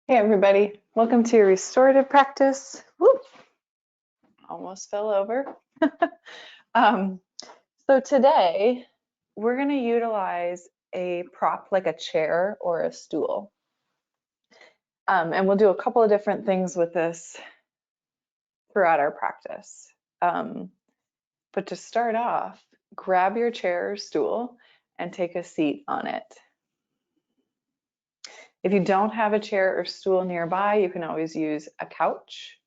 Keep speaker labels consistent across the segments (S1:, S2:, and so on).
S1: Hey everybody, welcome to your restorative practice. Woo, almost fell over. Um, so today we're going to utilize a prop like a chair or a stool. And we'll do a couple of different things with this throughout our practice. But to start off, grab your chair or stool and take a seat on it. If you don't have a chair or stool nearby, you can always use a couch.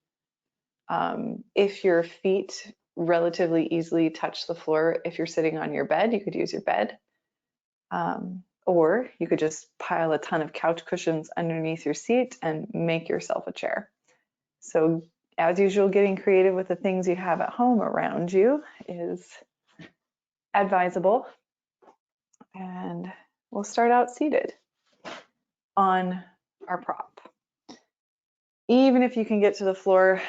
S1: If your feet relatively easily touch the floor, if you're sitting on your bed, you could use your bed. Or you could just pile a ton of couch cushions underneath your seat and make yourself a chair. So as usual, getting creative with the things you have at home around you is advisable. And we'll start out seated on our prop. Even if you can get to the floor,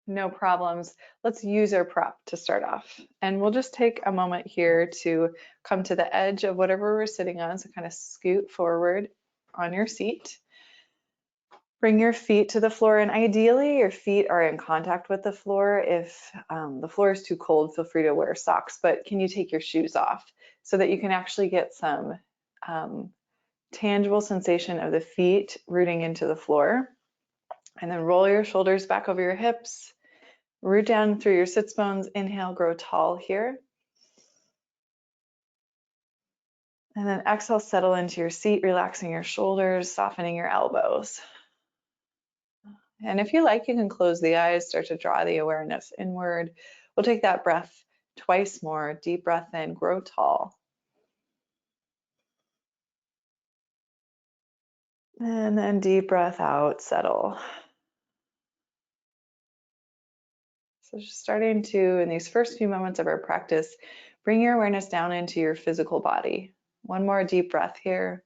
S1: no problems. Let's use our prop to start off. And we'll just take a moment here to come to the edge of whatever we're sitting on. So kind of scoot forward on your seat. Bring your feet to the floor, and ideally your feet are in contact with the floor. If the floor is too cold, feel free to wear socks, but can you take your shoes off so that you can actually get some tangible sensation of the feet rooting into the floor? And then roll your shoulders back over your hips. Root down through your sits bones. Inhale, grow tall here. And then exhale, settle into your seat, relaxing your shoulders, softening your elbows. And if you like, you can close the eyes, start to draw the awareness inward. We'll take that breath twice more. Deep breath in, grow tall. And then deep breath out, settle. So just starting to, in these first few moments of our practice, bring your awareness down into your physical body. One more deep breath here.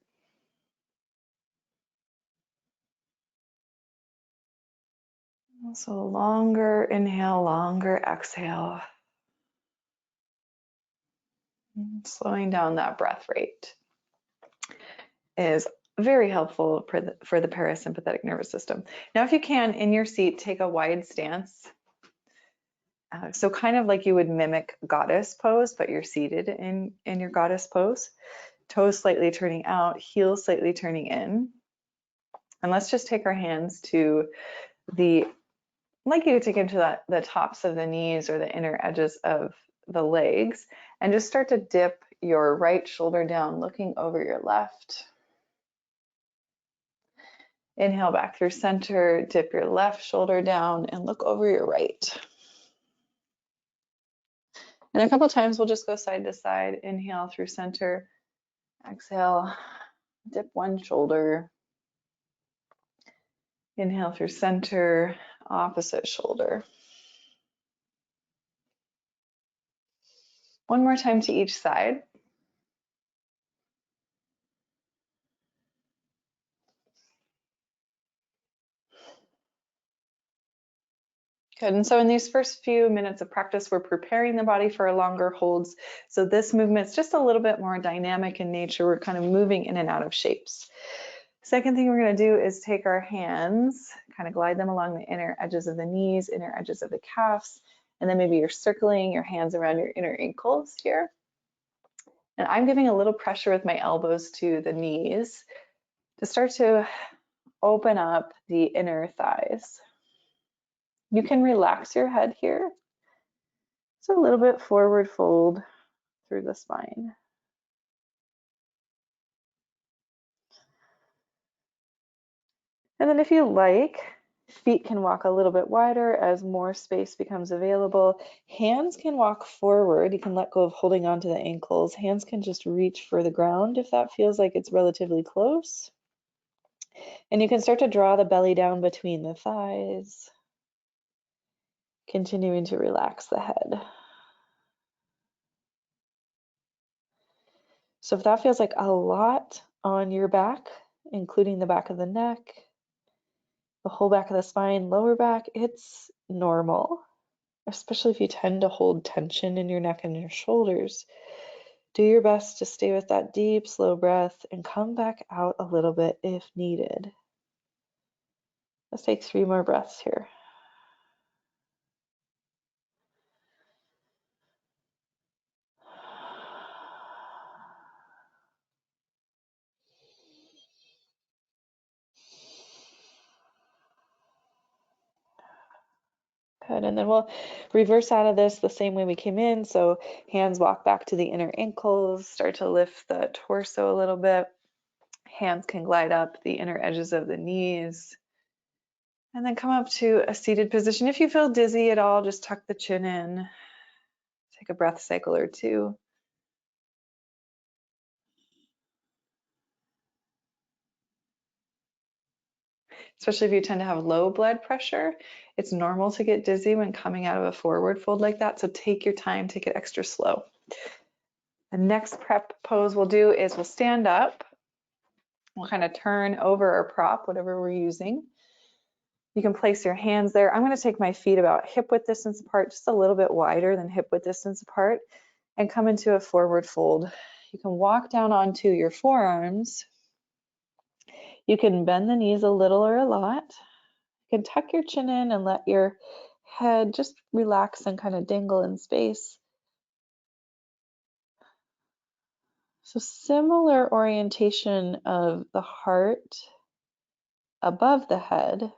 S1: So longer inhale, longer exhale. Slowing down that breath rate is very helpful for the parasympathetic nervous system. Now, if you can, in your seat, take a wide stance. So kind of like you would mimic goddess pose, but you're seated in your goddess pose. Toes slightly turning out, heels slightly turning in. And let's just take our hands to like you could take into the tops of the knees or the inner edges of the legs, and just start to dip your right shoulder down, looking over your left. Inhale back through center, dip your left shoulder down and look over your right. And a couple times we'll just go side to side. Inhale through center, exhale, dip one shoulder. Inhale through center, opposite shoulder. One more time to each side. Good. And so in these first few minutes of practice, we're preparing the body for longer holds. So this movement's just a little bit more dynamic in nature. We're kind of moving in and out of shapes. Second thing we're going to do is take our hands, kind of glide them along the inner edges of the knees, inner edges of the calves, and then maybe you're circling your hands around your inner ankles here. And I'm giving a little pressure with my elbows to the knees to start to open up the inner thighs. You can relax your head here. So a little bit forward fold through the spine. And then if you like, feet can walk a little bit wider as more space becomes available. Hands can walk forward. You can let go of holding onto the ankles. Hands can just reach for the ground if that feels like it's relatively close. And you can start to draw the belly down between the thighs, continuing to relax the head. So if that feels like a lot on your back, including the back of the neck, the whole back of the spine, lower back, it's normal, especially if you tend to hold tension in your neck and your shoulders. Do your best to stay with that deep, slow breath and come back out a little bit if needed. Let's take 3 more breaths here. Good, and then we'll reverse out of this the same way we came in. So hands walk back to the inner ankles, start to lift the torso a little bit. Hands can glide up the inner edges of the knees. And then come up to a seated position. If you feel dizzy at all, just tuck the chin in. Take a breath cycle or 2. Especially if you tend to have low blood pressure, it's normal to get dizzy when coming out of a forward fold like that. So take your time, take it extra slow. The next prep pose we'll do is we'll stand up. We'll kind of turn over our prop, whatever we're using. You can place your hands there. I'm going to take my feet about hip width distance apart, just a little bit wider than hip width distance apart, and come into a forward fold. You can walk down onto your forearms. You can bend the knees a little or a lot. You can tuck your chin in and let your head just relax and kind of dangle in space. So similar orientation of the heart above the head,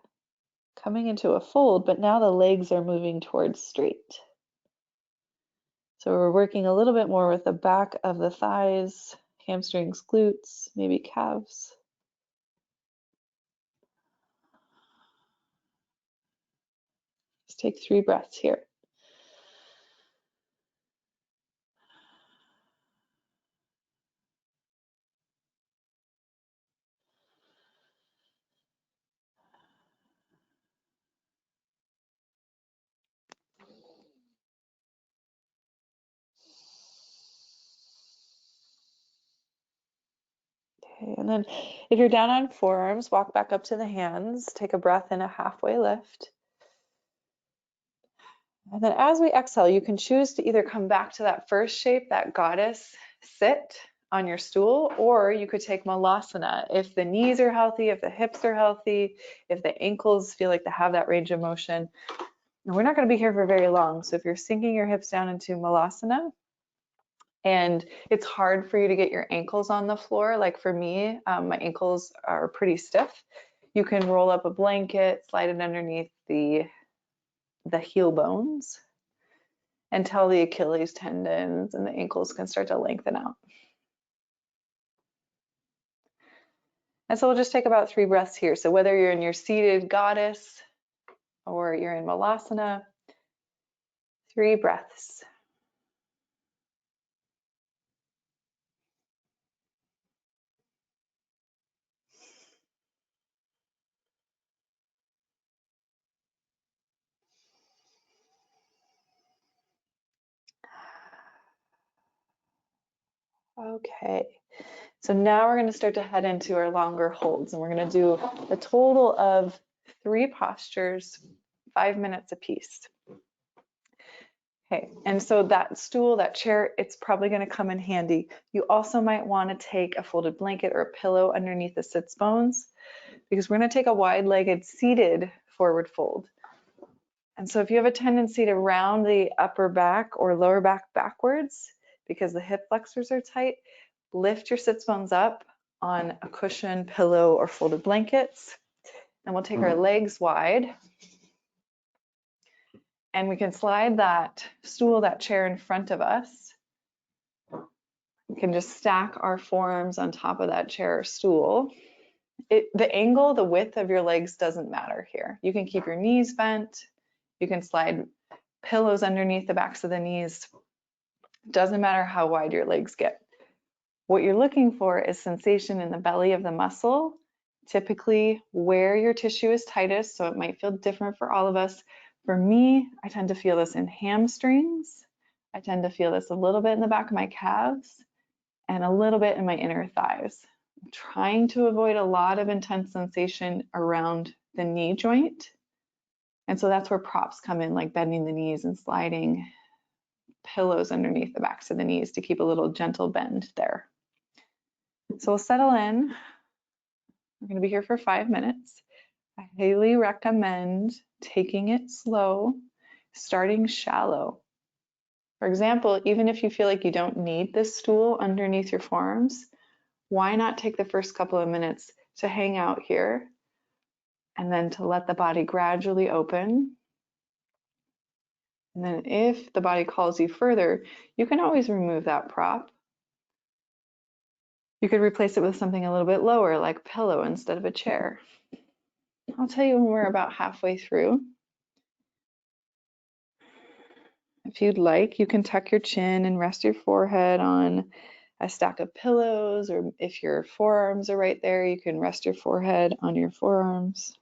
S1: coming into a fold, but now the legs are moving towards straight. So we're working a little bit more with the back of the thighs, hamstrings, glutes, maybe calves. Let's take 3 breaths here. Okay, and then if you're down on forearms, walk back up to the hands, take a breath in a halfway lift. And then as we exhale, you can choose to either come back to that first shape, that goddess sit on your stool, or you could take malasana. If the knees are healthy, if the hips are healthy, if the ankles feel like they have that range of motion. And we're not going to be here for very long. So if you're sinking your hips down into malasana, and it's hard for you to get your ankles on the floor, like for me, my ankles are pretty stiff. You can roll up a blanket, slide it underneath the heel bones until the Achilles tendons and the ankles can start to lengthen out. And so we'll just take about 3 breaths here. So whether you're in your seated goddess or you're in malasana, 3 breaths. Okay, so now we're going to start to head into our longer holds, and we're going to do a total of 3 postures, 5 minutes apiece. Okay, and so that stool, that chair, it's probably going to come in handy. You also might want to take a folded blanket or a pillow underneath the sits bones, because we're going to take a wide-legged seated forward fold. And so if you have a tendency to round the upper back or lower back backwards because the hip flexors are tight, lift your sits bones up on a cushion, pillow, or folded blankets. And we'll take our legs wide. And we can slide that stool, that chair in front of us. We can just stack our forearms on top of that chair or stool. The angle, the width of your legs doesn't matter here. You can keep your knees bent. You can slide pillows underneath the backs of the knees. Doesn't matter how wide your legs get. What you're looking for is sensation in the belly of the muscle, typically where your tissue is tightest, so it might feel different for all of us. For me, I tend to feel this in hamstrings. I tend to feel this a little bit in the back of my calves and a little bit in my inner thighs. I'm trying to avoid a lot of intense sensation around the knee joint. And so that's where props come in, like bending the knees and sliding pillows underneath the backs of the knees to keep a little gentle bend there. So we'll settle in. We're going to be here for 5 minutes. I highly recommend taking it slow, starting shallow. For example, even if you feel like you don't need this stool underneath your forearms, why not take the first couple of minutes to hang out here and then to let the body gradually open. And then if the body calls you further, you can always remove that prop. You could replace it with something a little bit lower, like a pillow instead of a chair. I'll tell you when we're about halfway through. If you'd like, you can tuck your chin and rest your forehead on a stack of pillows, or if your forearms are right there, you can rest your forehead on your forearms.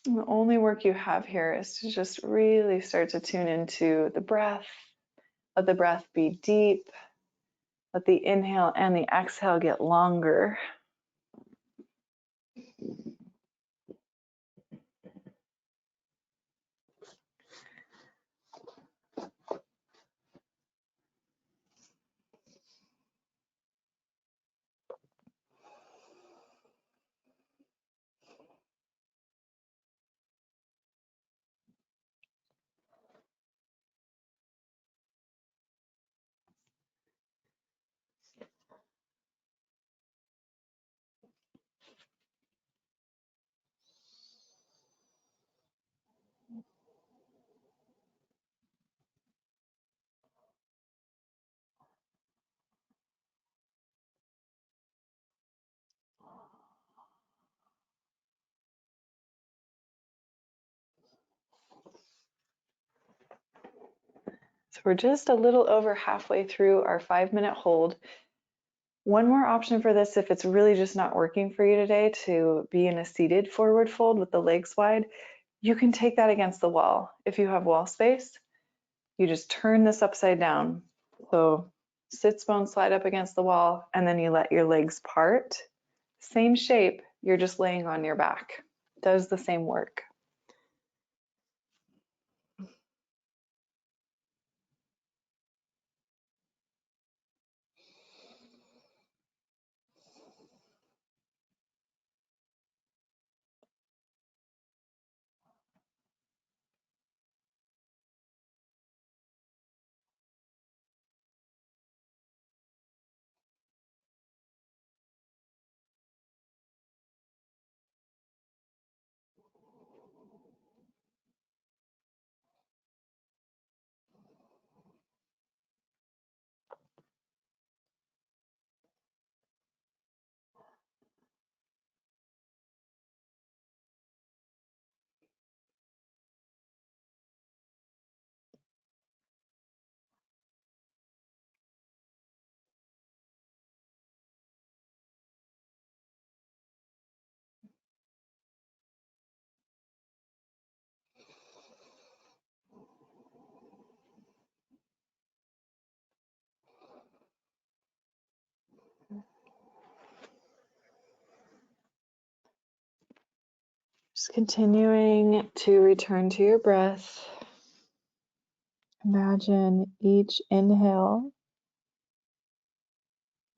S1: And the only work you have here is to just really start to tune into the breath. Let the breath be deep. Let the inhale and the exhale get longer. So we're just a little over halfway through our 5-minute hold. One more option for this, if it's really just not working for you today, to be in a seated forward fold with the legs wide, you can take that against the wall. If you have wall space, you just turn this upside down. So sits bones slide up against the wall, and then you let your legs part. Same shape, you're just laying on your back. Does the same work. Just continuing to return to your breath. Imagine each inhale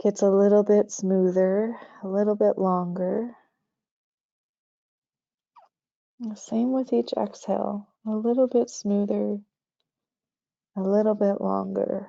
S1: gets a little bit smoother, a little bit longer. Same with each exhale, a little bit smoother, a little bit longer.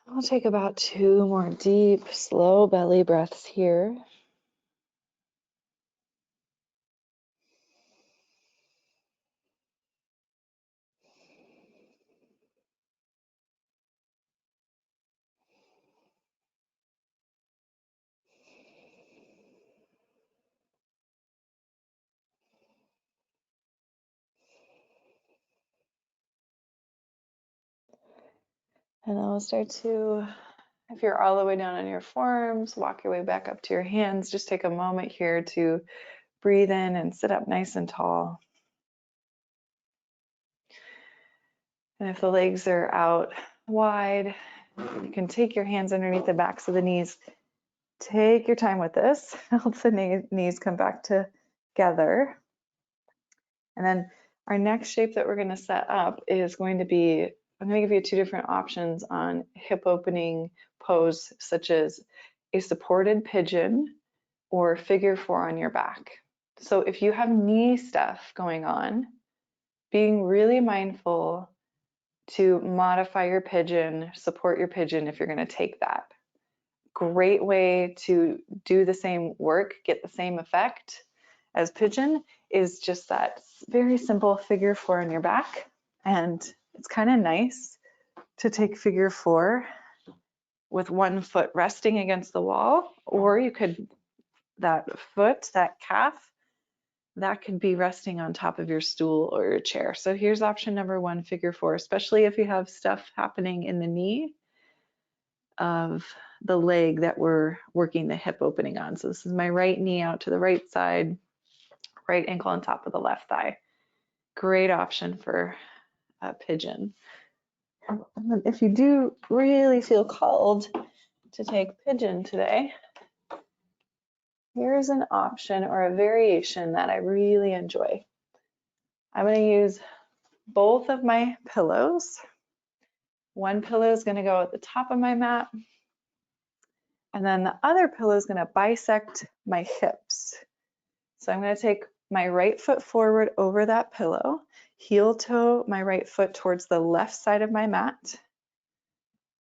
S1: We'll take about 2 more deep, slow belly breaths here. And then we'll start to, if you're all the way down on your forearms, walk your way back up to your hands. Just take a moment here to breathe in and sit up nice and tall. And if the legs are out wide, you can take your hands underneath the backs of the knees. Take your time with this. Help the knees come back together. And then our next shape that we're going to set up is going to be, I'm going to give you two different options on hip opening pose, such as a supported pigeon or figure four on your back. So if you have knee stuff going on, being really mindful to modify your pigeon, support your pigeon if you're going to take that. Great way to do the same work, get the same effect as pigeon is just that very simple figure four on your back. And it's kind of nice to take figure four with one foot resting against the wall, or you could, that foot, that calf, that could be resting on top of your stool or your chair. So here's option number one, figure four, especially if you have stuff happening in the knee of the leg that we're working the hip opening on. So this is my right knee out to the right side, right ankle on top of the left thigh. Great option for a pigeon. And then if you do really feel called to take pigeon today, here's an option or a variation that I really enjoy. I'm going to use both of my pillows. One pillow is going to go at the top of my mat, and then the other pillow is going to bisect my hips. So I'm going to take my right foot forward over that pillow, heel toe my right foot towards the left side of my mat.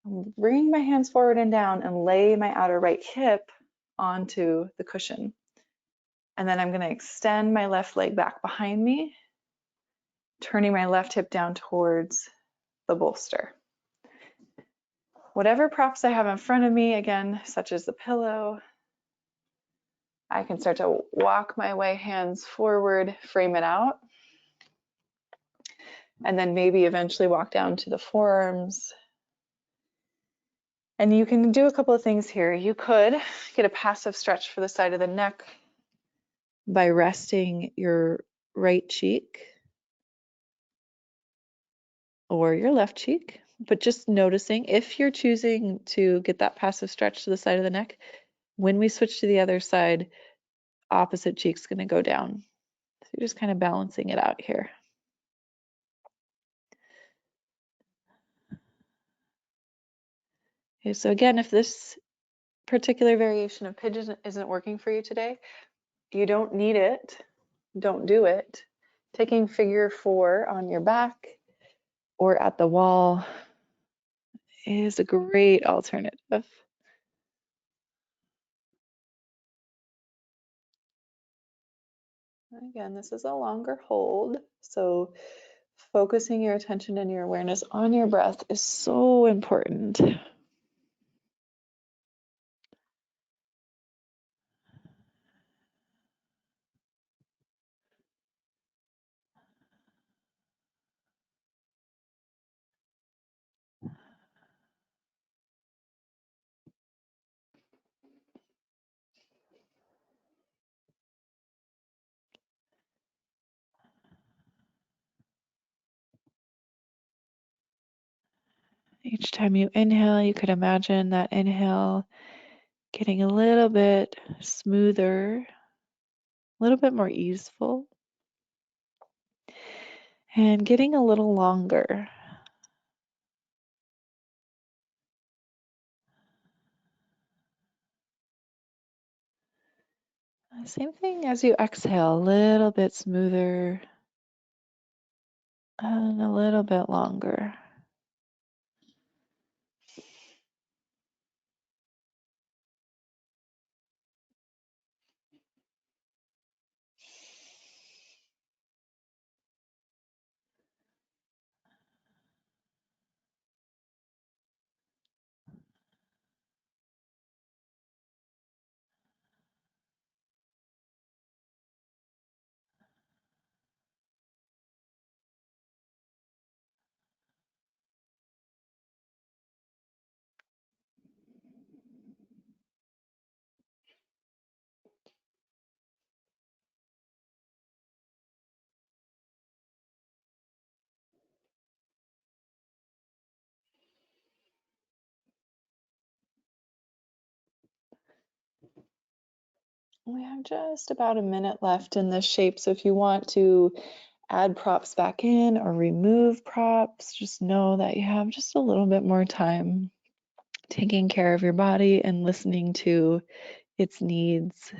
S1: I'm bringing my hands forward and down and lay my outer right hip onto the cushion. And then I'm going to extend my left leg back behind me, turning my left hip down towards the bolster. Whatever props I have in front of me, again, such as the pillow, I can start to walk my way hands forward, frame it out, and then maybe eventually walk down to the forearms. And you can do a couple of things here. You could get a passive stretch for the side of the neck by resting your right cheek or your left cheek, but just noticing if you're choosing to get that passive stretch to the side of the neck, when we switch to the other side, opposite cheek's going to go down. So you're just kind of balancing it out here. Okay, so again, if this particular variation of pigeon isn't working for you today, you don't need it. Don't do it. Taking figure four on your back or at the wall is a great alternative. Again, this is a longer hold, so focusing your attention and your awareness on your breath is so important. Each time you inhale, you could imagine that inhale getting a little bit smoother, a little bit more easeful, and getting a little longer. Same thing as you exhale, a little bit smoother and a little bit longer. We have just about a minute left in this shape, so if you want to add props back in or remove props, just know that you have just a little bit more time taking care of your body and listening to its needs.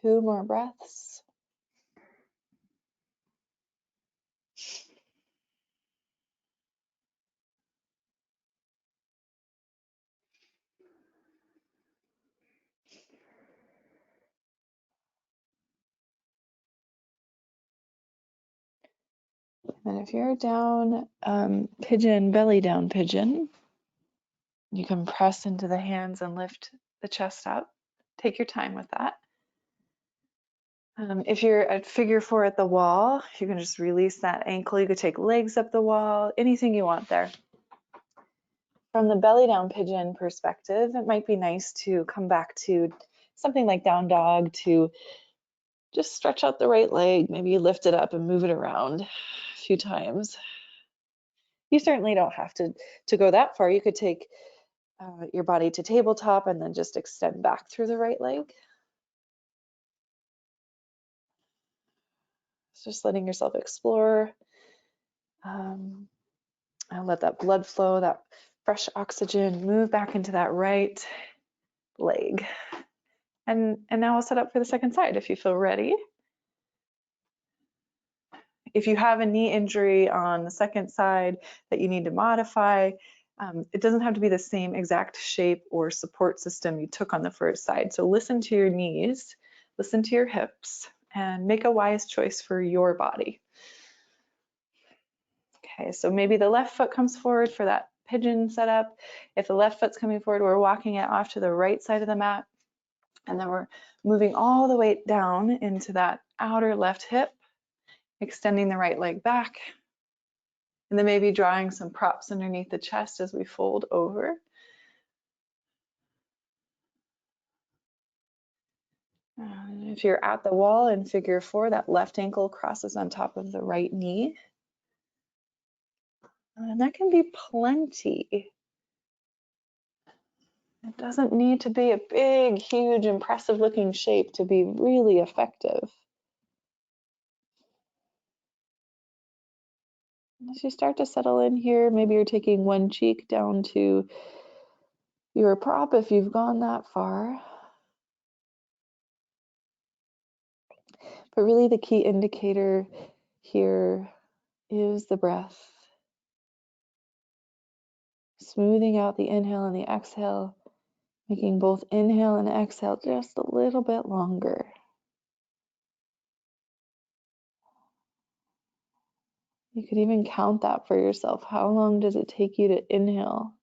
S1: Two more breaths. And if you're down pigeon, belly down pigeon, you can press into the hands and lift the chest up. Take your time with that. If you're at figure four at the wall, you can just release that ankle. You could take legs up the wall, anything you want there. From the belly down pigeon perspective, it might be nice to come back to something like down dog to just stretch out the right leg. Maybe you lift it up and move it around a few times. You certainly don't have to go that far. You could take your body to tabletop and then just extend back through the right leg. Just letting yourself explore and let that blood flow, that fresh oxygen move back into that right leg. And now I'll set up for the second side if you feel ready. If you have a knee injury on the second side that you need to modify, it doesn't have to be the same exact shape or support system you took on the first side. So listen to your knees, listen to your hips, and make a wise choice for your body. Okay, so maybe the left foot comes forward for that pigeon setup. If the left foot's coming forward, we're walking it off to the right side of the mat. And then we're moving all the way down into that outer left hip, extending the right leg back. And then maybe drawing some props underneath the chest as we fold over. If you're at the wall in figure four, that left ankle crosses on top of the right knee. And that can be plenty. It doesn't need to be a big, huge, impressive looking shape to be really effective. As you start to settle in here, maybe you're taking one cheek down to your prop if you've gone that far. But really the key indicator here is the breath. Smoothing out the inhale and the exhale, making both inhale and exhale just a little bit longer. You could even count that for yourself. How long does it take you to inhale?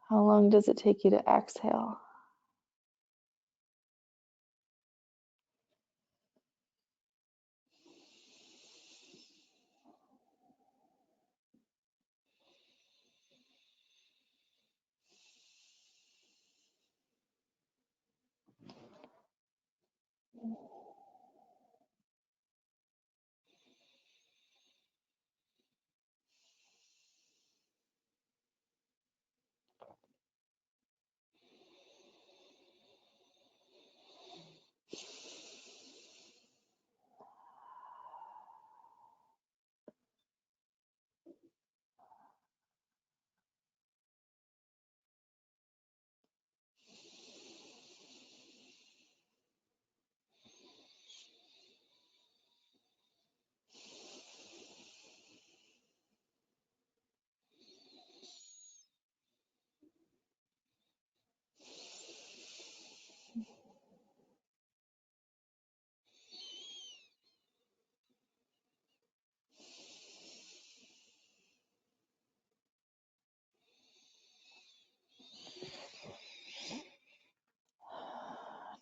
S1: How long does it take you to exhale?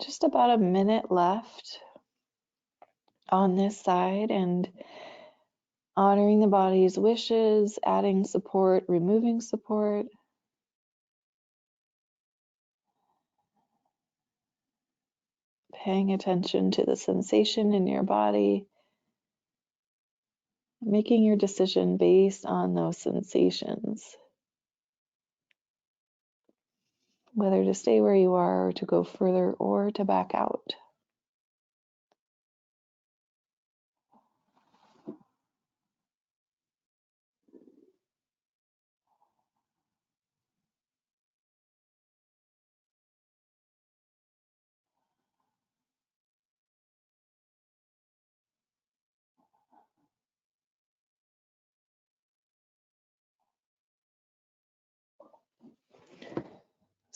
S1: Just about a minute left on this side, and honoring the body's wishes, adding support, removing support. Paying attention to the sensation in your body, making your decision based on those sensations, whether to stay where you are or to go further or to back out.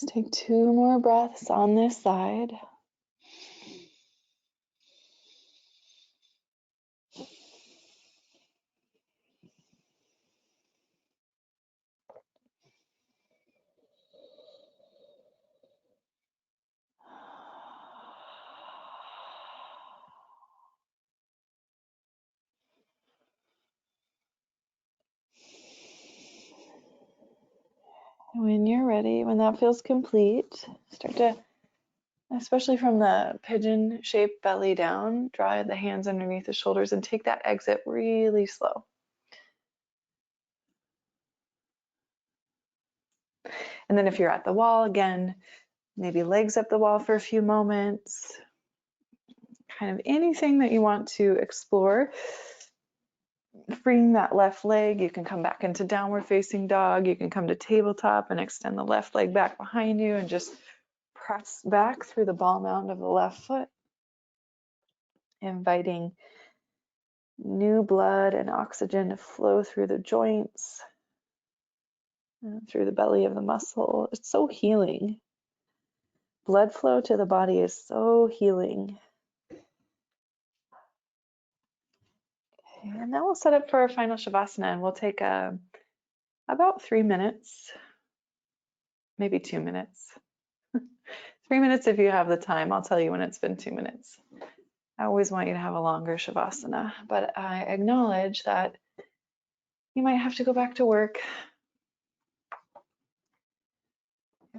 S1: Let's take 2 more breaths on this side. When you're ready, when that feels complete, start to, especially from the pigeon shaped belly down, draw the hands underneath the shoulders and take that exit really slow. And then if you're at the wall, again, maybe legs up the wall for a few moments, kind of anything that you want to explore. Freeing that left leg, you can come back into downward facing dog. You can come to tabletop and extend the left leg back behind you and just press back through the ball mound of the left foot, inviting new blood and oxygen to flow through the joints, through the belly of the muscle. It's so healing. Blood flow to the body is so healing. And then we'll set up for our final Shavasana, and we'll take about 3 minutes, maybe 2 minutes. 3 minutes if you have the time. I'll tell you when it's been 2 minutes. I always want you to have a longer Shavasana, but I acknowledge that you might have to go back to work.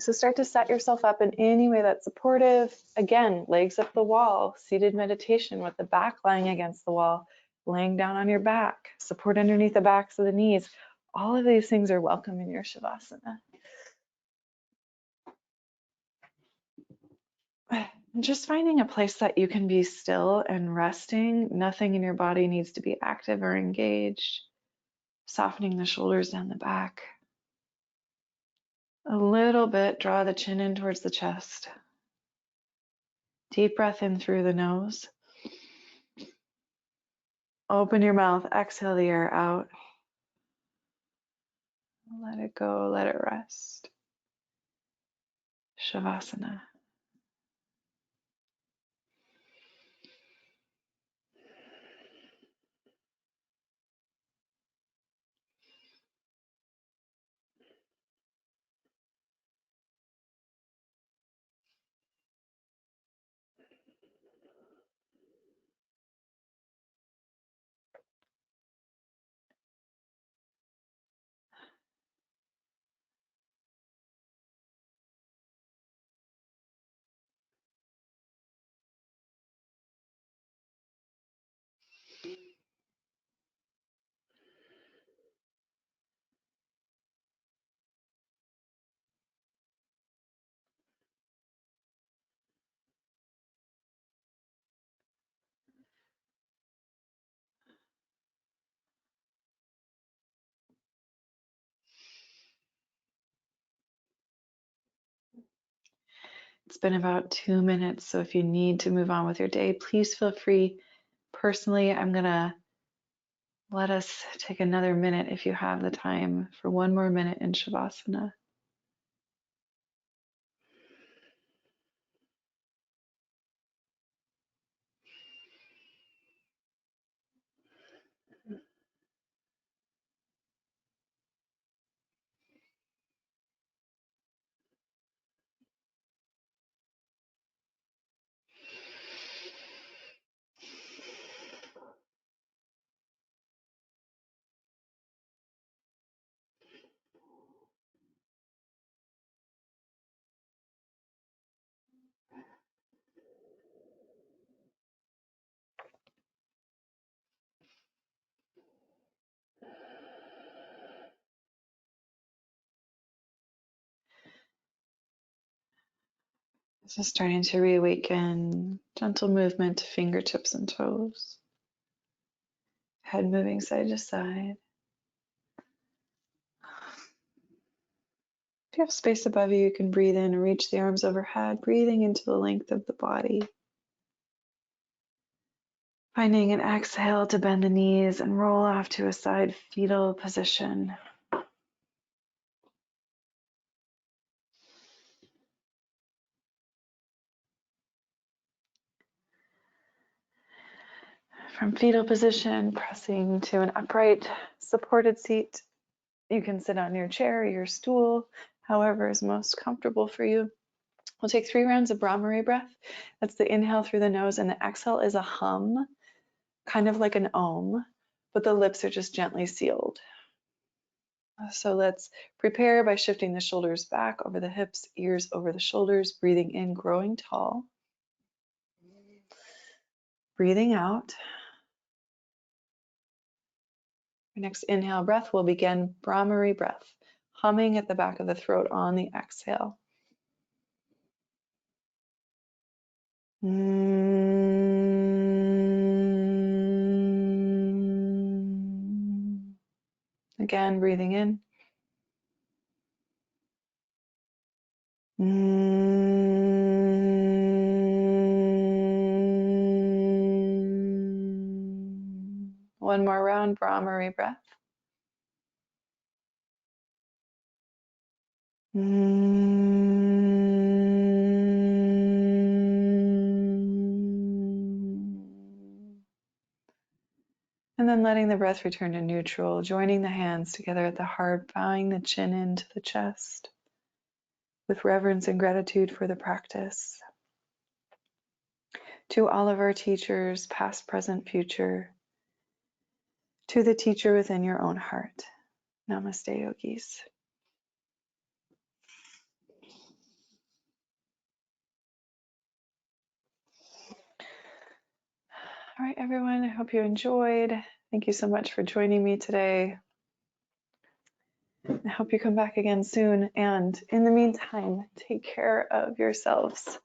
S1: So start to set yourself up in any way that's supportive. Again, legs up the wall, seated meditation with the back lying against the wall, laying down on your back, support underneath the backs of the knees. All of these things are welcome in your Shavasana. Just finding a place that you can be still and resting. Nothing in your body needs to be active or engaged. Softening the shoulders down the back. A little bit, draw the chin in towards the chest. Deep breath in through the nose. Open your mouth, exhale the air out. Let it go, let it rest. Shavasana. It's been about 2 minutes, so if you need to move on with your day, please feel free. Personally, I'm going to let us take another minute if you have the time for 1 more minute in Shavasana. Just starting to reawaken, gentle movement to fingertips and toes. Head moving side to side. If you have space above you, you can breathe in and reach the arms overhead, breathing into the length of the body. Finding an exhale to bend the knees and roll off to a side fetal position. From fetal position, pressing to an upright supported seat. You can sit on your chair or your stool, however is most comfortable for you. We'll take 3 rounds of Brahmari breath. That's the inhale through the nose, and the exhale is a hum, kind of like an om, but the lips are just gently sealed. So let's prepare by shifting the shoulders back over the hips, ears over the shoulders, breathing in, growing tall. Breathing out. Our next inhale breath will begin Brahmari breath, humming at the back of the throat on the exhale. Again, breathing in. One more round, Brahmari breath. And then letting the breath return to neutral, joining the hands together at the heart, bowing the chin into the chest with reverence and gratitude for the practice. To all of our teachers, past, present, future, to the teacher within your own heart. Namaste, yogis. All right, everyone, I hope you enjoyed. Thank you so much for joining me today. I hope you come back again soon. And in the meantime, take care of yourselves.